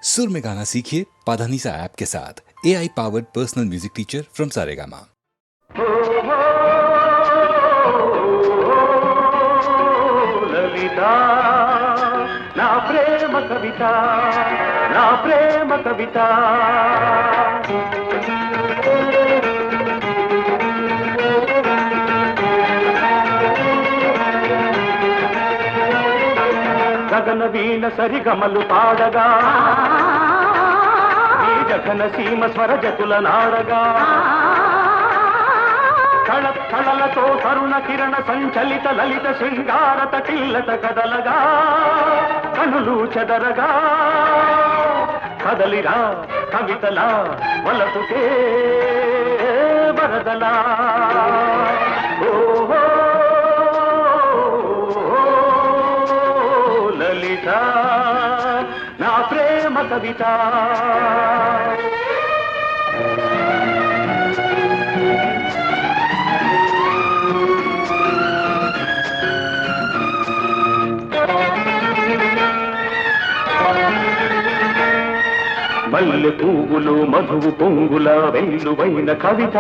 सुर में गाना सीखिए पाधानीसा ऐप के साथ। AI powered personal music teacher from Saregama. Lalita ना प्रेम कविता, ना प्रेम कविता। గగన వీణ సరిగమలు పాడగా, ఈ జగన సీమ స్వర జతుల నాడగా, కళలతో తరుణ కిరణ సంచలిత లలిత శృంగారత కిల్లత కదలగా, కనులు చెదరగా, కదలిరా కవితలా వలపుకే వరదలా. ఓహో లలిత నా ప్రేమ కవిత. మల్లె పువ్వులు మధువు పొంగుల వెల్లువైన కవిత,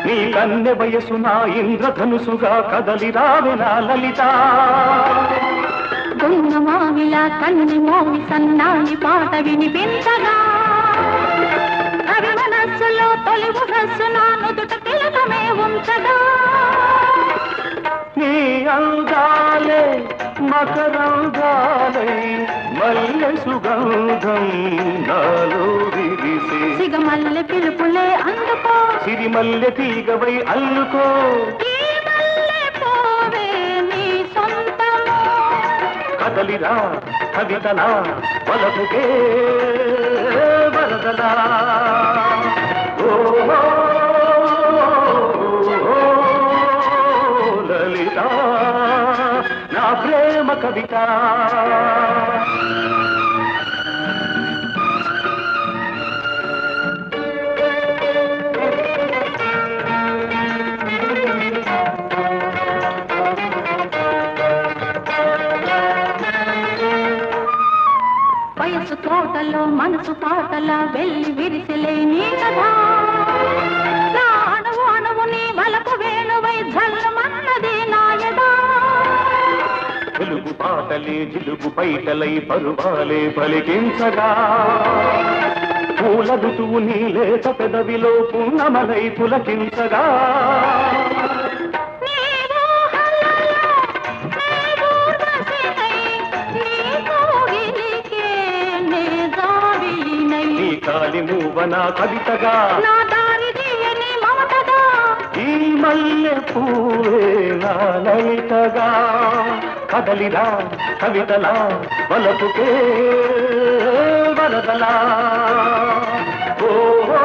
నీ కన్నె వయసు నా ఇంద్రధనుసుగా కదలి రావెనా లలిత. గొంగమావిలా కన్ని మోవి సన్నాయి పాట వినిపించగా, కవి మనస్సులో తొలి ముహస్సు నా నుదుట తిలకమే ఉంచగా, నీ అందాలే మకరందాలై మల్లె సుగంధం నాలో విరిసే, సిగమల్లె పిలుపులే అందుకో, సిరిమల్లె తీగవై అల్లుకో, ఈ మల్లె పోవే నీ సొంతము. కదలిరా కవితలా వలపుకే వరదలా. ఓహో లలిత నా ప్రేమ కవిత. వయసు తోటలో మనసు పాటల వెళ్ళి విరిసిలే నీ కథ, నా అణువు అణువు నీ వలపు వేణువై జల్లుమన్నది నాయదా. తెలుగు పాటలే జిలుగు పైటలై పరువాలే పలికించగా, పూల ఋతువు నీ లేత పెదవిలో పున్నమలై పులకించగా, కాలి మూవన కవితగా, నా దారి తీయని మమతగా, ఈ మల్లె పూవే నా లలితగా. కదలిరా కవితలా వలపుకే వరదలా. ఓహో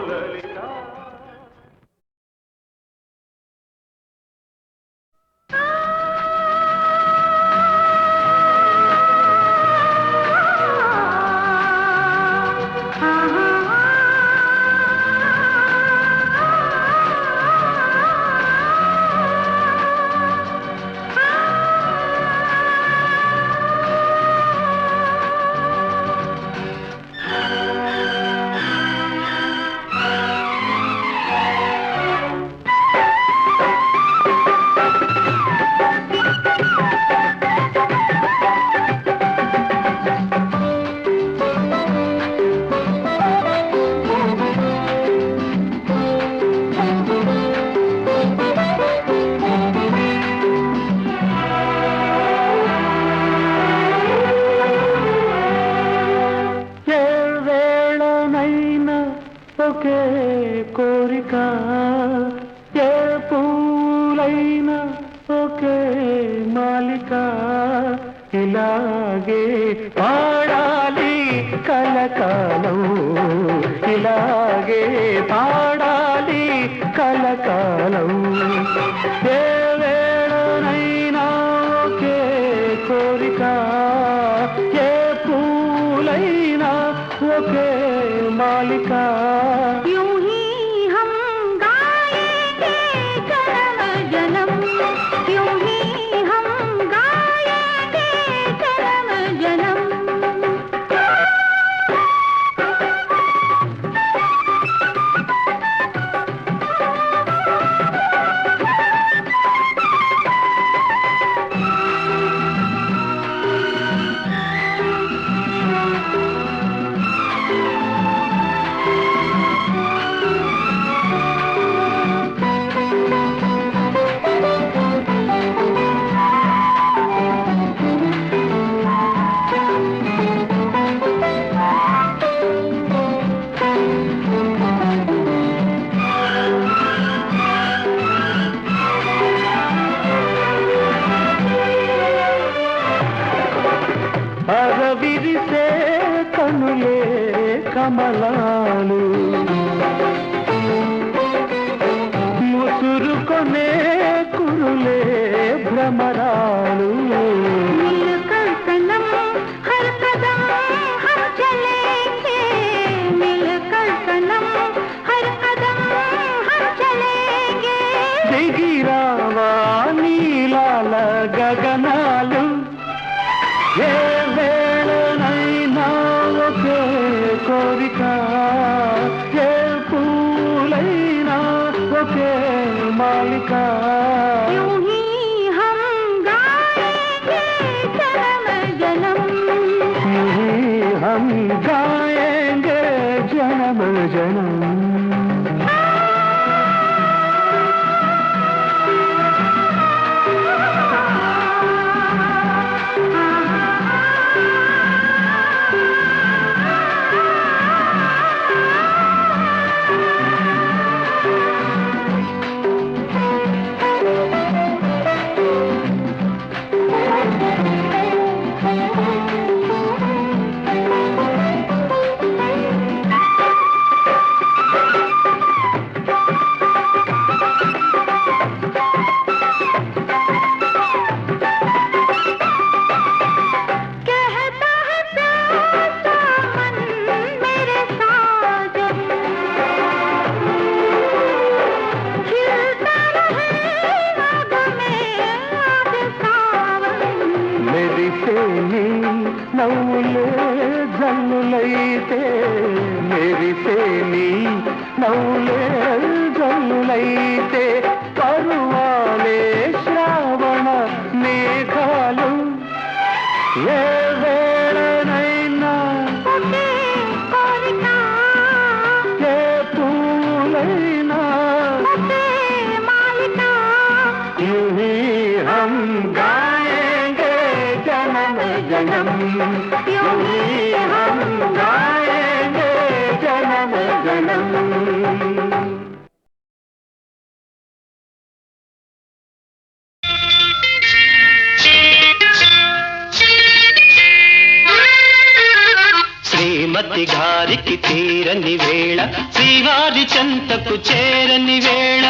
లలిత. ఒకే కోరిక, ఏ పూలైనా ఒకే మాలిక, ఇలాగే పాడాలి కలకాలం, ఇలాగే పాడాలి కలకాలం. ఏ వేళనైనా ఒకే కోరిక, ఏ పూలైనా ఒకే मालिका. यूं ही हम गाएंगे जन्म जन्म, यूं ही हम गाएंगे విరిసే కనులే కమలాలు ముసురుకొనే కురులే భ్రమరాలు मिलकर सनम हर कदम हम चलेंगे मिलकर सनम हर कदम हम चलेंगे దిగిరావా నీలాల గగనాలు ఏ వేళనైనా ఒకే కోరిక ఏ పూలైనా ఒకే మాలిక यूं ही हम गाएंगे जन्म जन्म हम गाएंगे जन्म जन्म कहता है प्यासा मन मेरे साजन खिलता रहेगा गमे आज सावन మెరిసేని నవ్వులే జల్లులైతే మెరిసేని నవ్వులే జల్లులైతే పరువాలే శ్రావణ మేఘాలు ఏ వేళనైనా ఒకే కోరిక ఏ పూలైనా ఒకే మాలిక यूं ही हम गाएंगे जन्म जन्म यूं ही हम गाएंगे जन्म जन्म శ్రీమతి గారికి తీరని వేళ శ్రీవారి చెంతకు చేరని వేళ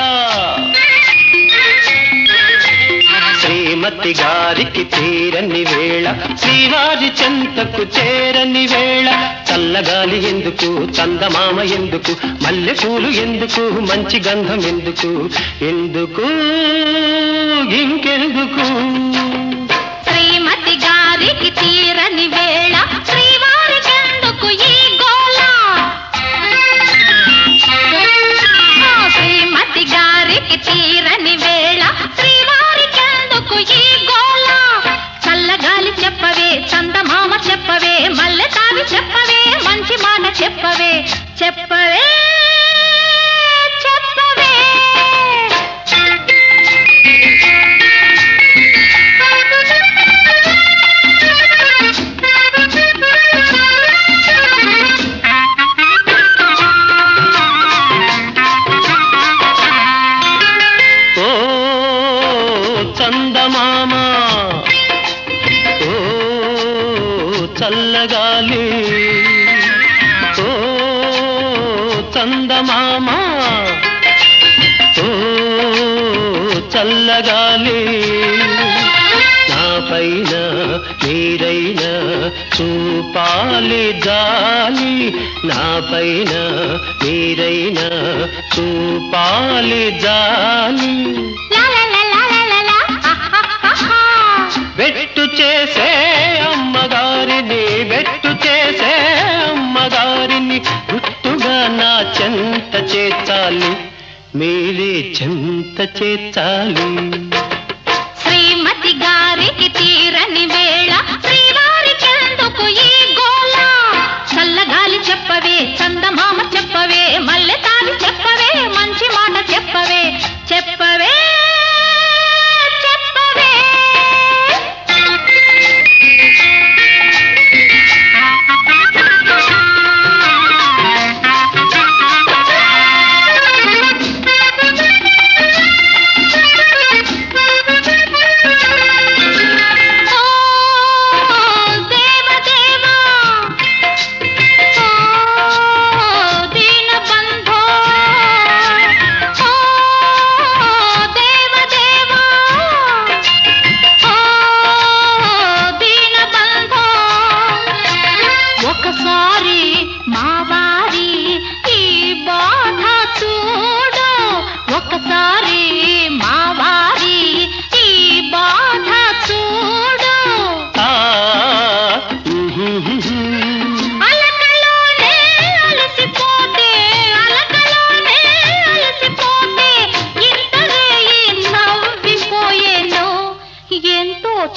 శ్రీమతి గారికి తీరని వేళ శ్రీవారి చెంతకు చేరని వేళ చల్లగాలి ఎందుకు చందమామ ఎందుకు మల్లెపూలు ఎందుకు మంచి గంధం ఎందుకు ఎందుకు ఇంకెందుకు శ్రీమతి గారికి తీరని వేళ శ్రీవారికెందుకు ఈ గోల శ్రీమతి గారికి తీరని వేళ శ్రీవారికెందుకు ఈ గోల చల్లగాలి చెప్పవే చందమామ చెప్పవే మల్లె తావి చెప్పవే మంచి మాట చెప్పవే చెప్పవే చెప్పవే ఓ చందమామ ఓ చల్లగాలి ఓ చందమామ ఓ చల్లగాలి నా పైన మీరైనా చూపాలి జాలి నా పైన మీరైనా చూపాలి జాలి బెట్టు చేసే అమ్మగారిని బెట్టు చేసే అమ్మగారిని గుట్టుగా నా చెంత చేర్చాలి మీరే చెంత చేర్చాలి శ్రీమతి గారికి తీరని వేళ శ్రీవారికెందుకు ఈ గోల చల్లగాలి చెప్పవే చందమామ చెప్పవే మల్లె తావి చెప్పవే మంచి మాట చెప్పవే చెప్పవే చెప్పవే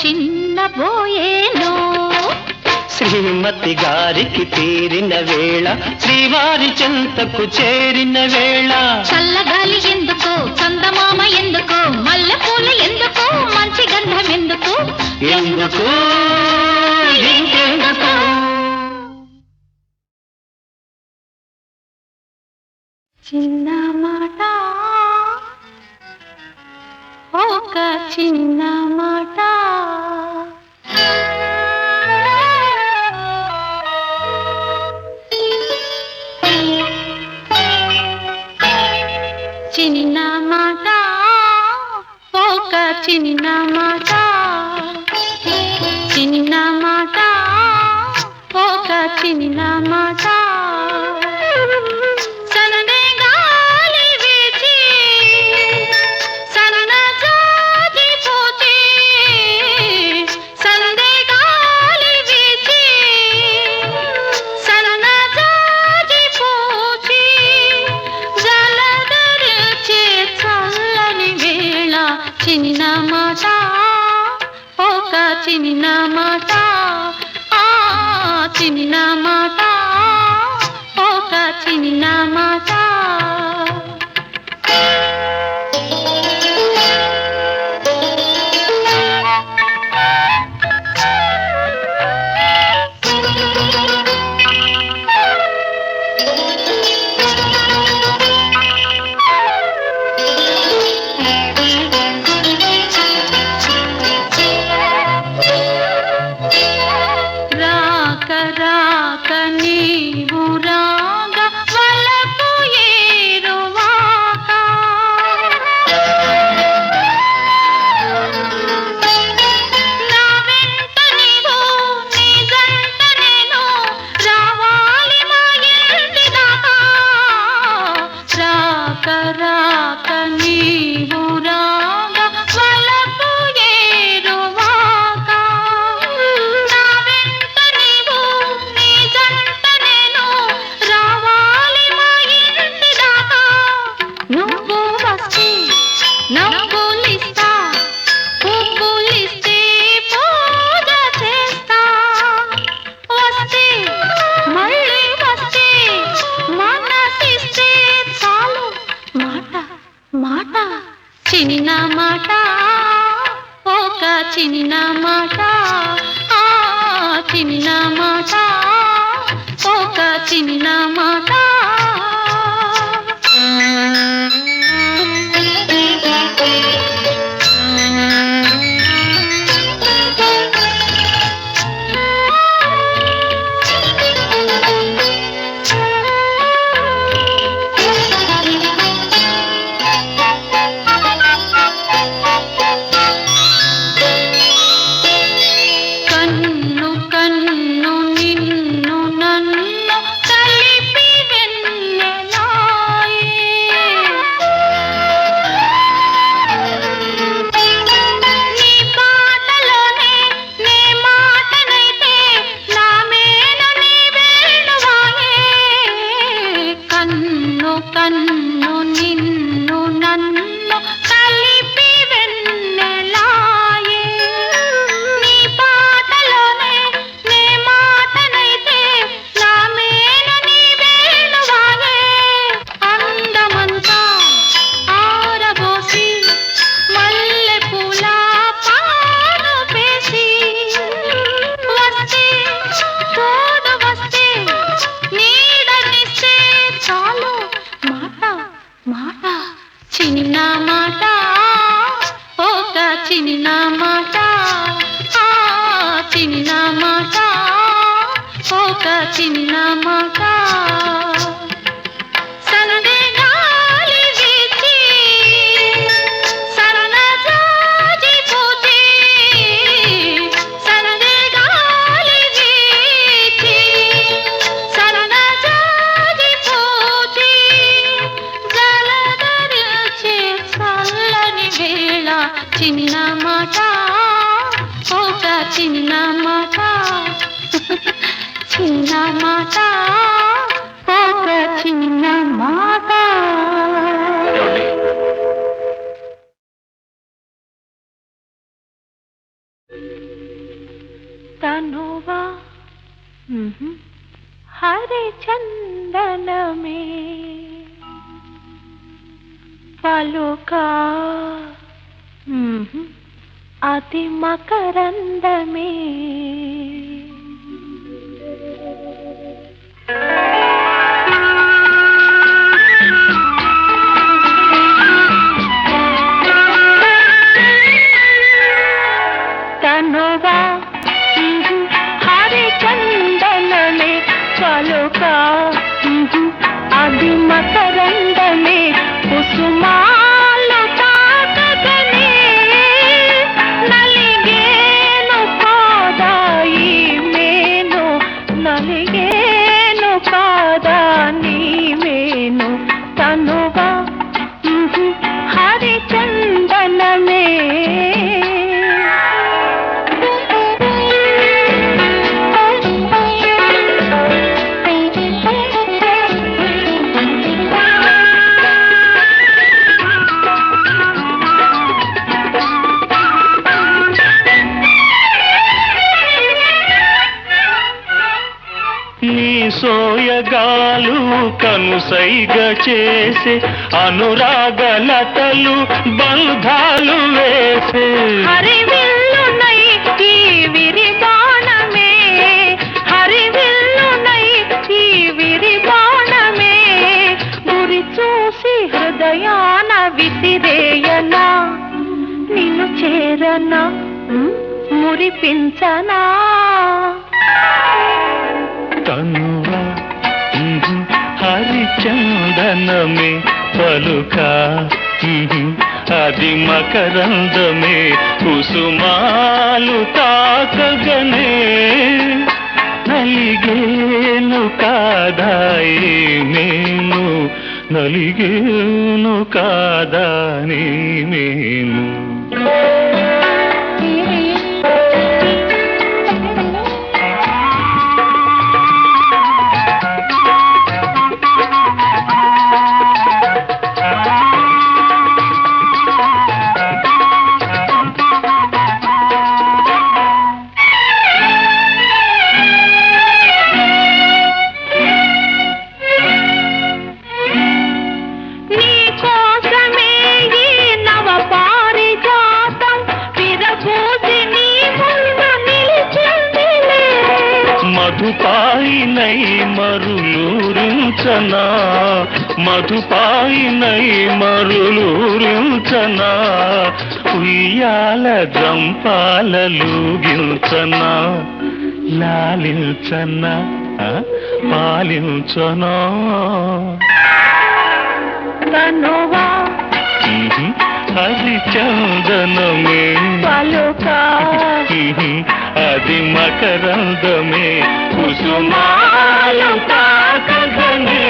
చిన్నబోయేను. శ్రీమతి గారికి తీరిన వేళ, శ్రీవారి చెంతకు చేరిన వేళ. చల్లగాలి ఎందుకు, చందమామ ఎందుకు, మల్లెపూలు ఎందుకు, మంచి గంధం ఎందుకు, ఎందుకు ఇంకెందుకు? చిన్న మాట, ఒక చిన్న మాట, చిన్న మాట, ఒక చిన్న మాట, చిన్న మాట, ఒక చిన్న మాట. సన్నని గాలి వీచి, సన్నజాజి పూచి, సన్నని గాలి వీచి, సన్నజాజి పూచి, జలధరించే చల్లని వేళ. చిన్న మాట, ఒక చిన్న మాట, ఆ చిన్న మాట, ఒక చిన్న మాట. రాక రాక నీవు రాగ వలపు ఏరువాక, నా వెంట నీవు, నీ జంట నేను, రావాలి మా ఇంటి దాకా. రాక రాక నీవు రాగ వలపు ఏరువాక, నా వెంట నీవు, నీ జంట నేను, రావాలి మా ఇంటి దాకా. నువ్వు వస్తే నవ్వులిస్తా, పువ్వులిస్తే పూజ చేస్తా. వస్తే మళ్ళీ వస్తే మనసిస్తే చాలు. మాట మాట, చిన్న మాట, ఒక చిన్న మాట, ఆ చిన్న మాట, ఒక చిన్న మాట. కన్ను కన్ను నిన్ను నన్ను కలిపి వెన్నెలాయే, నీ పాటలోనే నే మాటనైతే, నా మేను నీ వేణువాయే. కన్ను కన్ను నిన్ను నన్ను కలిపి వెన్నెలాయే, నీ పాటలోనే నే మాటనైతే, నా మేను నీ వేణువాయే. అందమంతా ఆరబోసి, మల్లెపూల పాను పేసి, వస్తే తోడు వస్తే నీడనిస్తే చాలు. మాట మాట, చిన్న మాట, ఒక చిన్న మాట, ఆ చిన్న మాట, ఒక చిన్న మాట. సన్నని గాలి వీచి, సన్నజాజి పూచి, సన్నని గాలి వీచి, సన్నజాజి పూచి, జలధరించే చల్లని వేళ. చిన్న మాట, ఒక చిన్న మాట, చిన్న మాట, ఒక చిన్న మాట. తనువా హరిచందనమే పలుకా అతి మకరందమే తనువా హరిచందనమే పలుకా అది మకరందమే కుసుమాలు తాకగనే నలిగేను కాదాయి మేను నలిగేను కాదా నీ మేను తనువా హరిచందనమే సోయగాలు కనుసైగ చేసే అనురాగలతలు బంధాలు వేసే హరివిల్లునై ఈ విరిబాణమే హరివిల్లునై ఈ విరిబాణమే గురి చూసి హృదయాన విసిరేయనా నిన్ను చేరనా మురిపించనా తనువా హరిచందనమే పలుకా అది మకరందమే కుసుమాలు తాకగనే నలిగేను కాదాయి మేను నలిగేను కాదా నీ మేను మధుపాయినై మరులూరించనా మధుపాయినై మరులూరించనా ఉయ్యాల జంపాలూగించనా లాలించనా పాలించనా తనువా హరిచందనమే పలుకా అది మకరందమే కుసుమాలు తాకగనే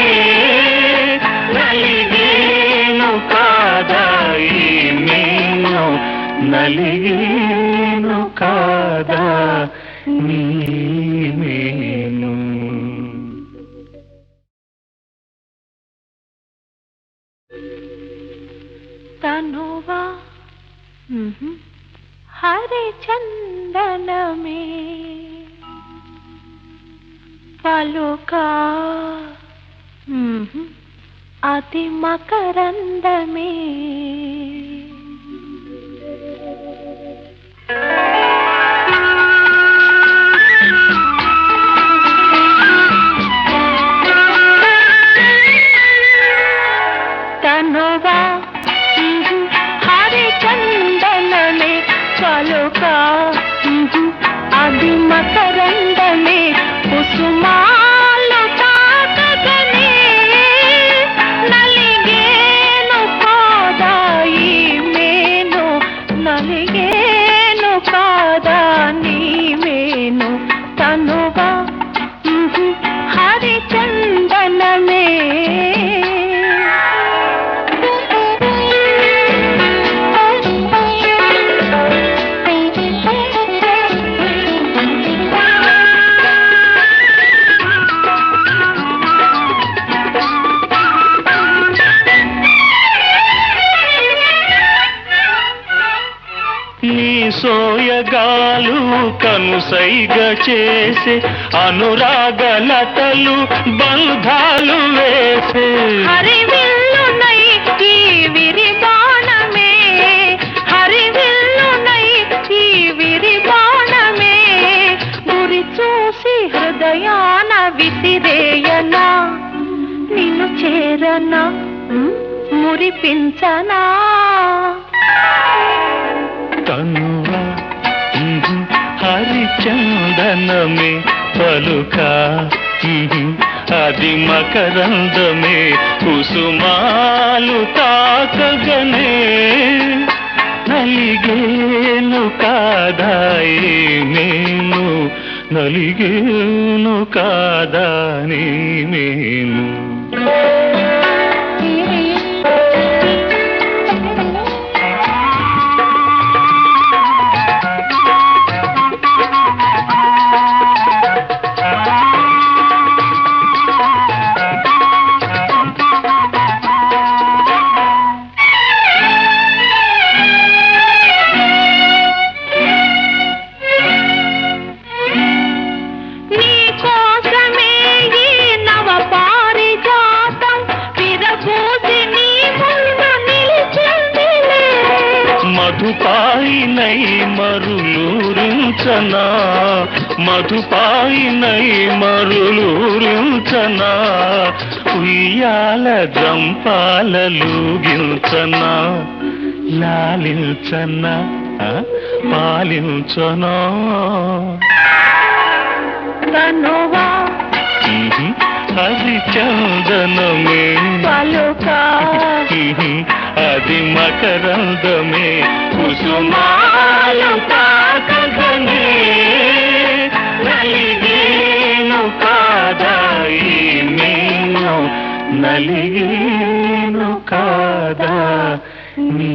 నలిగేను కాదాయి మేను నలిగేను కాదా నీ మేను తనువా హరిచందనమే పలుకా అతి మకరందమే తనువా హరిచందనమే పలుకా అది మకరందమే కుసుమాలు తాకగనే నలిగేను కాదాయి మేను నలిగేను కా చాలు కనుసైగ చేసే అనురాగలతలు బంధాలు వేసే హరివిల్లునై ఈ విరిబాణమే హరివిల్లునై ఈ విరిబాణమే గురి చూసి హృదయాన విసిరేయనా నిన్ను చేరనా మురిపించనా కనువా హరిచందనమే పలుక అది మకరందమే కుసుమాలు తాకగనే నలిగేను కాదాయి నేను నలిగేను కాదాని నేను మధుపాయినై మరులూరించనా మధుపాయినై మరులూరించనా ఉయ్యాల జంపాలూగించనా లాలించనా పాలించనా కనువా హరిచందనమే పలుక అది మకరందమే కుసుమాలు తాకగనే నలిగేను కాదాయి నేను నలిగేను కాదా నీ